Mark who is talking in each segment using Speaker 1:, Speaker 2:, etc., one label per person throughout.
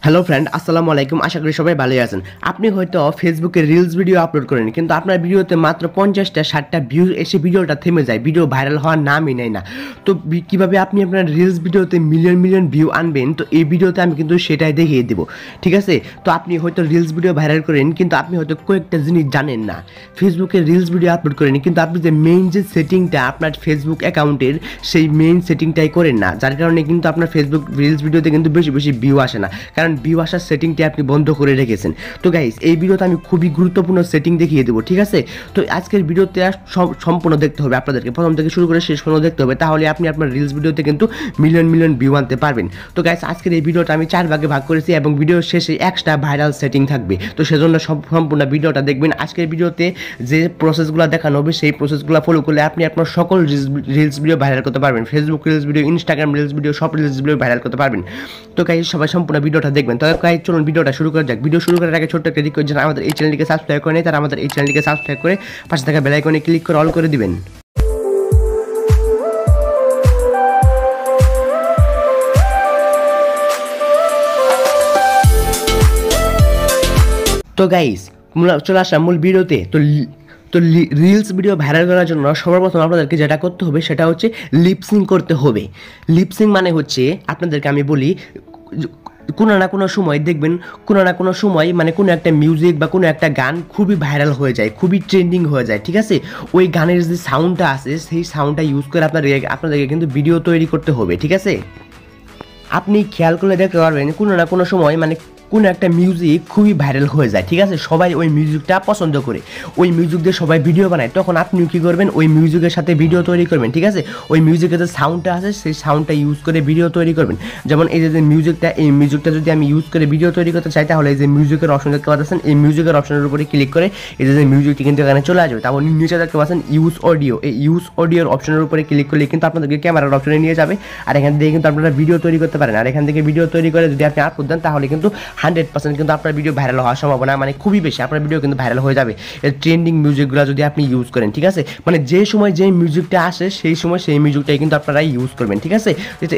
Speaker 1: Hello friend, আসসালামু আলাইকুম। আশা করি সবাই ভালোই আছেন। আপনি হয়তো ফেসবুকে রিলস ভিডিও আপলোড করেন, কিন্তু আপনার ভিডিওতে মাত্র 50টা 60টা ভিউ এসে ভিডিওটা থেমে যায়, ভিডিও ভাইরাল হওয়ার নামই নেয় না। তো কীভাবে আপনি আপনার রিলস ভিডিওতে মিলিয়ন মিলিয়ন ভিউ আনবেন, তো এই ভিডিওতে আমি কিন্তু সেটাই দেখিয়ে দেবো, ঠিক আছে? তো আপনি হয়তো রিলস ভিডিও ভাইরাল করেন, কিন্তু আপনি হয়তো কয়েকটা জিনিস জানেন না। ফেসবুকে রিলস ভিডিও আপলোড করেন, কিন্তু আপনি যে মেইন যে সেটিংটা আপনার ফেসবুক অ্যাকাউন্টের, সেই মেইন সেটিংটাই করেন না, যার কারণে কিন্তু আপনার ফেসবুক রিলস ভিডিওতে কিন্তু বেশি বেশি ভিউ আসে না, কারণ ভিউ আসার সেটিংটি আপনি বন্ধ করে রেখেছেন। তো গাইস, এই ভিডিওতে আমি খুবই গুরুত্বপূর্ণ সেটিং দেখিয়ে দেবো, ঠিক আছে? তো আজকের ভিডিওতে সম্পূর্ণ দেখতে হবে আপনাদেরকে, প্রথম থেকে শুরু করে শেষ পর্যন্ত দেখতে হবে, তাহলে আপনি আপনার রিলস ভিডিওতে কিন্তু মিলিয়ন মিলিয়ন ভিউ আনতে পারবেন। তো গাইস, আজকের এই ভিডিওটা আমি 4 ভাগে ভাগ করেছি এবং ভিডিওর শেষে এক্সট্রা ভাইরাল সেটিং থাকবে। তো সেজন্য সম্পূর্ণ ভিডিওটা দেখবেন। আজকের ভিডিওতে যে প্রসেসগুলো দেখানো হবে, সেই প্রসেসগুলো ফলো করলে আপনি আপনার সকল রিলস ভিডিও ভাইরাল করতে পারবেন। Facebook reels video, Instagram reels video, সব রিলস ভিডিও ভাইরাল করতে পারবেন। তো গাইস, সবাই সম্পূর্ণ ভিডিওটা দেখবেন। তো গাইস, চলুন ভিডিওটা শুরু করা যাক। ভিডিও শুরু করার আগে ছোট্ট একটা রিকোয়েস্ট, যারা আমাদের এই চ্যানেলটিকে সাবস্ক্রাইব করে নেই, তারা আমাদের এই চ্যানেলটিকে সাবস্ক্রাইব করে পাশে থাকা বেল আইকনে ক্লিক করে অল করে দিবেন। তো গাইস, চলে আসলাম মূল ভিডিওতে। তো রিলস ভিডিও ভাইরাল করার জন্য সর্বপ্রথম আপনাদেরকে যেটা করতে হবে সেটা হচ্ছে লিপসিং করতে হবে। লিপসিং মানে হচ্ছে, আপনাদেরকে আমি বলি, কোনো না কোনো সময় দেখবেন, কোনো না কোনো সময় মানে কোনো একটা মিউজিক বা কোনো একটা গান খুবই ভাইরাল হয়ে যায়, খুবই ট্রেন্ডিং হয়ে যায়, ঠিক আছে? ওই গানের যে সাউন্ডটা আছে, সেই সাউন্ডটা ইউজ করে আপনাদেরকে কিন্তু ভিডিও তৈরি করতে হবে, ঠিক আছে? আপনি খেয়াল করলে দেখতে পারবেন, কোনো না কোনো সময় মানে কোনো একটা মিউজিক খুবই ভাইরাল হয়ে যায়, ঠিক আছে? সবাই ওই মিউজিকটা পছন্দ করে, ওই মিউজিক দিয়ে সবাই ভিডিও বানায়। তখন আপনিও কী করবেন, ওই মিউজিকের সাথে ভিডিও তৈরি করবেন, ঠিক আছে? ওই মিউজিকের যে সাউন্ডটা আছে, সেই সাউন্ডটা ইউজ করে ভিডিও তৈরি করবেন। যেমন এই যে মিউজিকটা, এই মিউজিকটা যদি আমি ইউজ করে ভিডিও তৈরি করতে চাই, তাহলে এই যে মিউজিকের অপশন দেখতে পাচ্ছেন, এই মিউজিকের অপশনের উপরে ক্লিক করে এই যে মিউজিকটি কিন্তু এখানে চলে আসবে। তারপর নিচে দেখতে পাচ্ছেন ইউজ অডিও, এই ইউজ অডিওর অপশনের উপরে ক্লিক করলে কিন্তু আপনাদেরকে ক্যামেরার অপশনে নিয়ে যাবে, আর এখান থেকে কিন্তু আপনারা ভিডিও তৈরি করতে পারেন। আর এখান থেকে ভিডিও তৈরি করে যদি আপনি আপলোড দেন, তাহলে কিন্তু 100% কিন্তু আপনার ভিডিও ভাইরাল হওয়ার সম্ভাবনা মানে খুবই বেশি, আপনার ভিডিও কিন্তু ভাইরাল হয়ে যাবে এই ট্রেন্ডিং মিউজিকগুলো যদি আপনি ইউজ করেন, ঠিক আছে? মানে যে সময় যে মিউজিকটা আসে, সেই সময় সেই মিউজিকটাই কিন্তু আপনারা ইউজ করবেন, ঠিক আছে?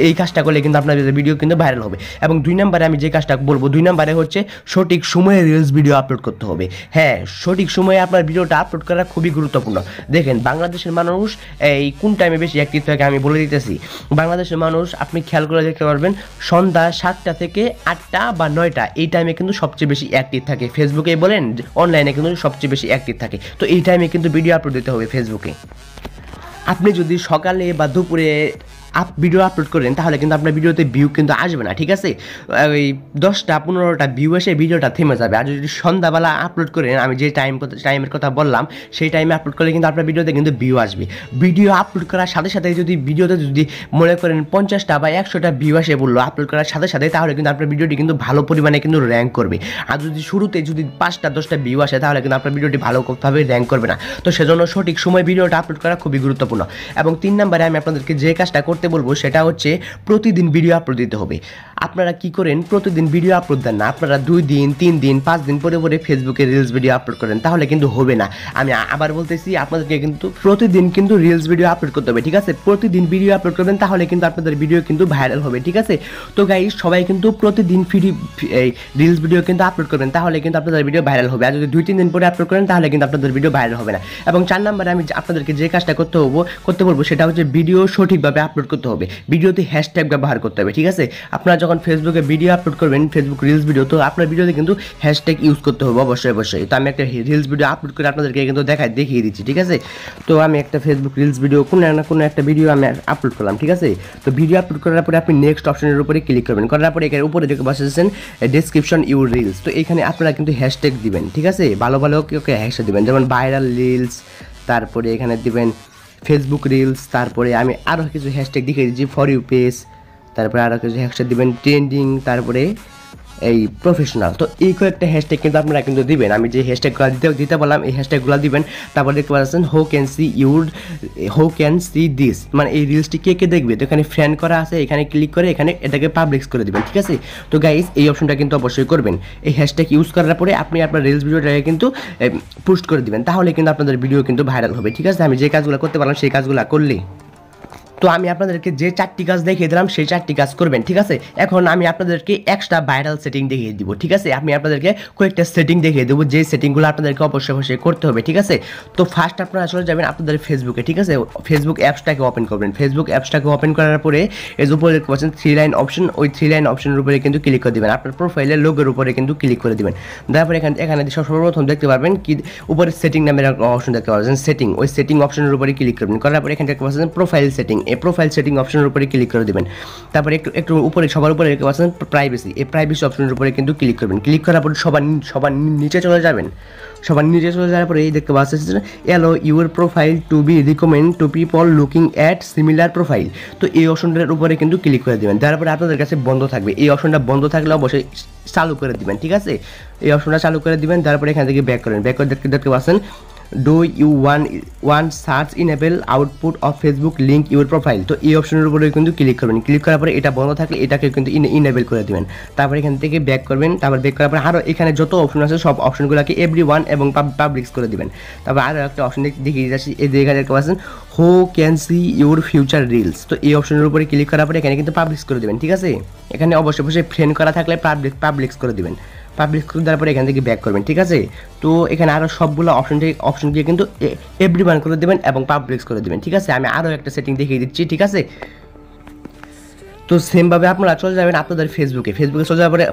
Speaker 1: এই কাজটা করলে কিন্তু আপনার ভিডিও কিন্তু ভাইরাল হবে। এবং 2 নম্বরে আমি যে কাজটা বলবো, 2 নম্বরে হচ্ছে সঠিক সময়ে রিলস ভিডিও আপলোড করতে হবে। হ্যাঁ, সঠিক সময়ে আপনার ভিডিওটা আপলোড করা খুবই গুরুত্বপূর্ণ। দেখেন, বাংলাদেশের মানুষ এই কোন টাইমে বেশি অ্যাক্টিভ থাকে আমি বলে দিতেছি। বাংলাদেশের মানুষ আপনি খেয়াল করে দেখতে পারবেন, সন্ধ্যা 7টা থেকে 8টা বা 9টা, এই টাইমে কিন্তু সবচেয়ে বেশি অ্যাক্টিভ থাকে। ফেসবুকে বলেন, অনলাইনে কিন্তু সবচেয়ে বেশি অ্যাক্টিভ থাকে। তো এই টাইমে কিন্তু ভিডিও আপলোড দিতে হবে ফেসবুকে। আপনি যদি সকালে বা দুপুরে ভিডিও আপলোড করেন, তাহলে কিন্তু আপনার ভিডিওতে ভিউ কিন্তু আসবে না, ঠিক আছে? ওই 10টা 15টা ভিউ এসে ভিডিওটা থেমে যাবে। আর যদি সন্ধ্যাবেলা আপলোড করেন, আমি যে টাইমের কথা বললাম, সেই টাইমে আপলোড করলে কিন্তু আপনার ভিডিওতে কিন্তু ভিউ আসবে। ভিডিও আপলোড করার সাথে সাথে যদি ভিডিওতে যদি মনে করেন 50টা বা 100টা ভিউ আসে বললো আপলোড করার সাথে সাথে, তাহলে কিন্তু আপনার ভিডিওটি কিন্তু ভালো পরিমাণে কিন্তু র্যাঙ্ক করবে। আর যদি শুরুতে যদি 5টা 10টা ভিউ আসে, তাহলে কিন্তু আপনার ভিডিওটি ভালোভাবে র্যাঙ্ক করবে না। তো সেজন্য সঠিক সময় ভিডিওটা আপলোড করা খুবই গুরুত্বপূর্ণ। এবং 3 নম্বরে আমি আপনাদেরকে যে কাজটা করতে বলবো, সেটা হচ্ছে প্রতিদিন ভিডিও আপলোড দিতে হবে। আপনারা কি করেন, প্রতিদিন ভিডিও আপলোড দেন না, আপনারা 2 দিন 3 দিন 5 দিন পরে পরে ফেসবুকে রিলস ভিডিও আপলোড করেন, তাহলে কিন্তু হবে না। আমি আবার বলতেছি, আপনাদেরকে কিন্তু প্রতিদিন কিন্তু রিলস ভিডিও আপলোড করতে হবে, ঠিক আছে? প্রতিদিন ভিডিও আপলোড করবেন, তাহলে কিন্তু আপনাদের ভিডিও কিন্তু ভাইরাল হবে, ঠিক আছে? তো গাইস, সবাই কিন্তু প্রতিদিন এই রিলস ভিডিও কিন্তু আপলোড করবেন, তাহলে কিন্তু আপনাদের ভিডিও ভাইরাল হবে। আর যদি 2-3 দিন পরে আপলোড করেন, তাহলে কিন্তু আপনাদের ভিডিও ভাইরাল হবে না। এবং 4 নম্বরে আমি আপনাদেরকে যে কাজটা করতে বলবো, সেটা হচ্ছে ভিডিও সঠিকভাবে আপলোড করতে হবে। ভিডিওতে হ্যাশট্যাগ ব্যবহার করতে হবে, ঠিক আছে? আপনারা যখন ফেসবুকে ভিডিও আপলোড করবেন, ফেসবুক রিলস ভিডিও, তো আপনার ভিডিওতে কিন্তু হ্যাশট্যাগ ইউজ করতে হবে অবশ্যই অবশ্যই। তো আমি একটা রিলস ভিডিও আপলোড করে আপনাদেরকে কিন্তু দেখিয়ে দিচ্ছি, ঠিক আছে? তো আমি একটা ফেসবুক রিলস ভিডিও কোনো না কোনো একটা ভিডিও আমি আপলোড করলাম, ঠিক আছে? তো ভিডিও আপলোড করার পরে আপনি নেক্সট অপশনের উপরে ক্লিক করবেন, করার পরে এখানে উপরে দেখে বসেছেন ডেসক্রিপশন ইউর রিলস। তো এখানে আপনারা কিন্তু হ্যাশট্যাগ দিবেন, ঠিক আছে? ভালো ভালো ওকে হ্যাশট্যাগ দিবেন, যেমন ভাইরাল রিলস, তারপরে এখানে দিবেন ফেসবুক রিলস, তারপরে আমি আরও কিছু হ্যাশট্যাগ দেখিয়ে দিচ্ছি, ফর ইউ পেজ, তারপরে আরও কিছু হ্যাশট্যাগ দিবেন, ট্রেন্ডিং, তারপরে এই প্রফেশনাল। তো এই কয়েকটা হ্যাশট্যাগ কিন্তু আপনারা কিন্তু দিবেন। আমি যে হ্যাশট্যাগুলো দিতে বললাম, এই হ্যাশট্যাগুলো দিবেন। তারপর দেখতে পাচ্ছেন হো ক্যান সি দিস, মানে এই রিলসটি কে দেখবে। তো এখানে ফ্রেন্ড করা আছে, এখানে ক্লিক করে এখানে এটাকে পাবলিশ করে দিবেন, ঠিক আছে? তো গাইস, এই অপশনটা কিন্তু অবশ্যই করবেন। এই হ্যাশট্যাগ ইউজ করার পরে আপনি আপনার রিলস ভিডিওটাকে কিন্তু পোস্ট করে দিবেন, তাহলে কিন্তু আপনাদের ভিডিও কিন্তু ভাইরাল হবে, ঠিক আছে? আমি যে কাজগুলো করতে পারলাম, সেই কাজগুলো করলেই তো আমি আপনাদেরকে যে 4টি কাজ দেখিয়ে দিলাম সেই 4টি কাজ করবেন, ঠিক আছে। এখন আমি আপনাদেরকে এক্সট্রা ভাইরাল সেটিং দেখিয়ে দিব, ঠিক আছে। আমি আপনাদেরকে কয়েকটা সেটিং দেখিয়ে দেবো, যে সেটিংগুলো আপনাদেরকে অবশ্যই করতে হবে, ঠিক আছে। তো ফার্স্ট আপনারা চলে যাবেন আপনাদের ফেসবুকে, ঠিক আছে। ফেসবুক অ্যাপসটাকে ওপেন করবেন। ফেসবুক অ্যাপসটাকে ওপেন করার পরে এর উপরে দেখতে পাচ্ছেন 3 লাইন অপশন, ওই 3 লাইন অপশনের উপরে কিন্তু ক্লিক করে দিবেন। আপনার প্রোফাইলের লোগোর উপরে কিন্তু ক্লিক করে দিবেন। তারপরে এখানে সর্বপ্রথম দেখতে পারবেন কি উপরে সেটিং নামের অপশন দেখতে পাচ্ছেন, সেটিং। ওই সেটিং অপশনের উপরে ক্লিক করবেন। করার পরে এখানে দেখতে পাচ্ছেন প্রোফাইল সেটিং। এই প্রোফাইল সেটিং অপশনের উপরে ক্লিক করে দিবেন। তারপরে একটু উপরে সবার উপরে দেখতে পাচ্ছেন প্রাইভেসি। এই প্রাইভেসি অপশনের উপরে কিন্তু ক্লিক করবেন। ক্লিক করার পরে সবার নিচে চলে যাবেন। সবার নিচে চলে যাওয়ার পরে এই দেখতে পাচ্ছেন allow your profile to be recommend to people looking at similar profile. তো এই অপশনটার উপরে কিন্তু ক্লিক করে দেবেন। তারপরে আপনাদের কাছে বন্ধ থাকবে। এই অপশনটা বন্ধ থাকলে অবশ্যই চালু করে দিবেন, ঠিক আছে। এই অপশনটা চালু করে দিবেন। তারপরে এখান থেকে ব্যাক করেন। ব্যাক করে দেখতে পাচ্ছেন do you want search enable output of Facebook link your profile. তো এই অপশনের উপরে কিন্তু ক্লিক করবেন। ক্লিক করার পরে এটা বন্ধ থাকলে এটাকে কিন্তু ইনেবল করে দিবেন। তারপরে এখান থেকে ব্যাক করবেন। তারপর ব্যাক করার পরে আরও এখানে যত অপশন আছে সব অপশনগুলোকে এভরিওয়ান এবং পাবলিক্স করে দিবেন। তারপর আরও একটা অপশন দেখিয়ে যাচ্ছি, এই যে এখানে দেখতে পাচ্ছেন who can see your future reels. তো এই অপশনের উপরে ক্লিক করার পরে এখানে কিন্তু পাবলিশ করে দেবেন, ঠিক আছে। এখানে অবশ্যই ফ্রেন্ড করা থাকলে পাবলিক্স করে দিবেন। পাবলিশ করে দেওয়ার পরে এখান থেকে ব্যাক করবেন, ঠিক আছে। তো এখানে আরও সবগুলো অপশন দিয়ে কিন্তু এভরিওয়ান করে দেবেন এবং পাবলিশ করে দেবেন, ঠিক আছে। আমি আরও একটা সেটিং দেখিয়ে দিচ্ছি, ঠিক আছে। তো সেমভাবে আপনারা চলে যাবেন আপনাদের ফেসবুকে চলে যাওয়ার পরে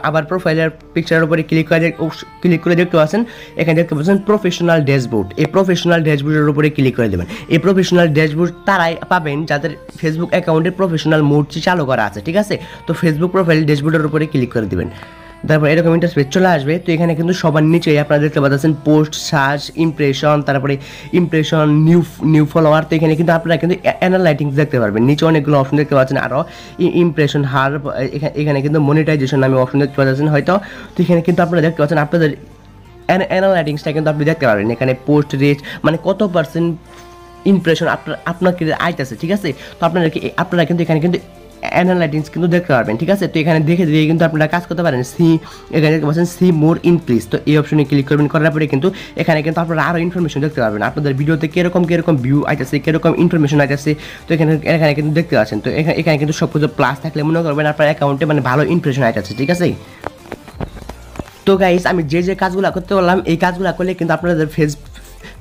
Speaker 1: আবার প্রোফাইলের পিকচারের উপরে ক্লিক করে দেখতে পাচ্ছেন এখানে দেখতে পাচ্ছেন প্রফেশনাল ড্যাশবোর্ড। এই প্রফেশনাল ড্যাশবোর্ডের উপরে ক্লিক করে দেবেন। এই প্রফেশনাল ড্যাশবোর্ড তারাই পাবেন যাদের ফেসবুক অ্যাকাউন্টে প্রফেশনাল মোডটি চালু করা আছে, ঠিক আছে। তো ফেসবুক প্রোফাইল ড্যাশবোর্ডের উপরে ক্লিক করে দেবেন। তারপর এরকম ইন্টারফেস চলে আসবে। তো এখানে কিন্তু সবার নিচেই আপনারা দেখতে পাচ্ছেন পোস্ট, সার্চ, ইমপ্রেশন, তারপরে ইমপ্রেশন, নিউ ফলোয়ার। তো এখানে কিন্তু আপনারা কিন্তু অ্যানালাইটিক্স দেখতে পারবেন। নিচে অনেকগুলো অপশন দেখতে পাচ্ছেন আরও ইমপ্রেশন হার। এখানে কিন্তু মনিটাইজেশন নামে অপশন দেখতে পাচ্ছেন হয়তো। তো এখানে কিন্তু আপনারা দেখতে পাচ্ছেন আপনাদের অ্যানালাইটিক্সটা কিন্তু আপনি দেখতে পারবেন। এখানে পোস্ট রিচ মানে কত পার্সেন্ট ইমপ্রেশন আপনাকে আইতেছে, ঠিক আছে। তো আপনারা কিন্তু এখানে কিন্তু অ্যানালাইটিক্স কিন্তু দেখতে পারবেন, ঠিক আছে। তো এখানে দেখে দিয়ে কিন্তু আপনারা কাজ করতে পারেন। এখানে দেখতে পাচ্ছেন সি মোর ইনক্রিজ। তো এই অপশনে ক্লিক করবেন। করার পরে কিন্তু এখানে কিন্তু আপনারা আরও ইনফরমেশন দেখতে পারবেন। আপনাদের ভিডিওতে কিরকম ভিউ আইতেছে, কিরকম ইনফরমেশন আইতেছে। তো এখানে কিন্তু দেখতে পাচ্ছেন। তো এখানে কিন্তু সব কিছু প্লাস থাকলে মনে করবেন আপনার অ্যাকাউন্টে মানে ভালো ইমপ্রেশন আইতেছে, ঠিক আছে। তো গাইস আমি যে কাজগুলো করতে বললাম এই কাজগুলো করলে কিন্তু আপনাদের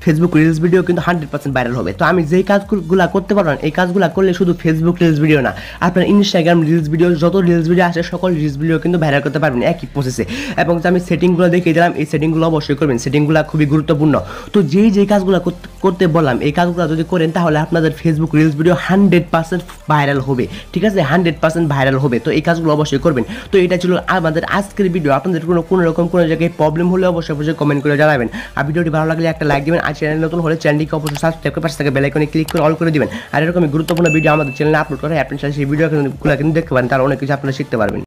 Speaker 1: ফেসবুক রিলস ভিডিও কিন্তু 100% ভাইরাল হবে। তো আমি যেই কাজগুলো করতে পারলাম এই কাজগুলো করলে শুধু ফেসবুক রিলস ভিডিও না, আপনার ইনস্টাগ্রাম রিলস ভিডিও, যত রিলস ভিডিও আসে সকল রিলস ভিডিও কিন্তু ভাইরাল করতে পারবেন একই প্রসেসে। এবং আমি সেটিংগুলো দেখিয়ে দিলাম, এই সেটিংগুলো অবশ্যই করবেন। সেটিংগুলো খুবই গুরুত্বপূর্ণ। তো যেই কাজগুলো করতে বললাম এই কাজগুলো যদি করেন তাহলে আপনাদের ফেসবুক রিলস ভিডিও 100% ভাইরাল হবে, ঠিক আছে। 100% ভাইরাল হবে। তো এই কাজগুলো অবশ্যই করবেন। তো এটা ছিল আমাদের আজকের ভিডিও। আপনাদের কোনো রকম কোনো জায়গায় প্রবলেম হলে অবশ্যই কমেন্ট করে জানাবেন। আর ভিডিওটি ভালো লাগলে একটা লাইক দিবেন। আর চ্যানেল নতুন হলে চ্যানেলটিকে অবশ্যই সাবস্ক্রাইব করে পাশে থাকা বেল আইকনে ক্লিক করে অল করে দিবেন। আর এরকম গুরুত্বপূর্ণ ভিডিও আমাদের চ্যানেলে আপলোড করা হয়, আপনারা সেই ভিডিওগুলো কিন্তু দেখতে পারেন, তার অনেক কিছু আপনারা শিখতে পারবেন।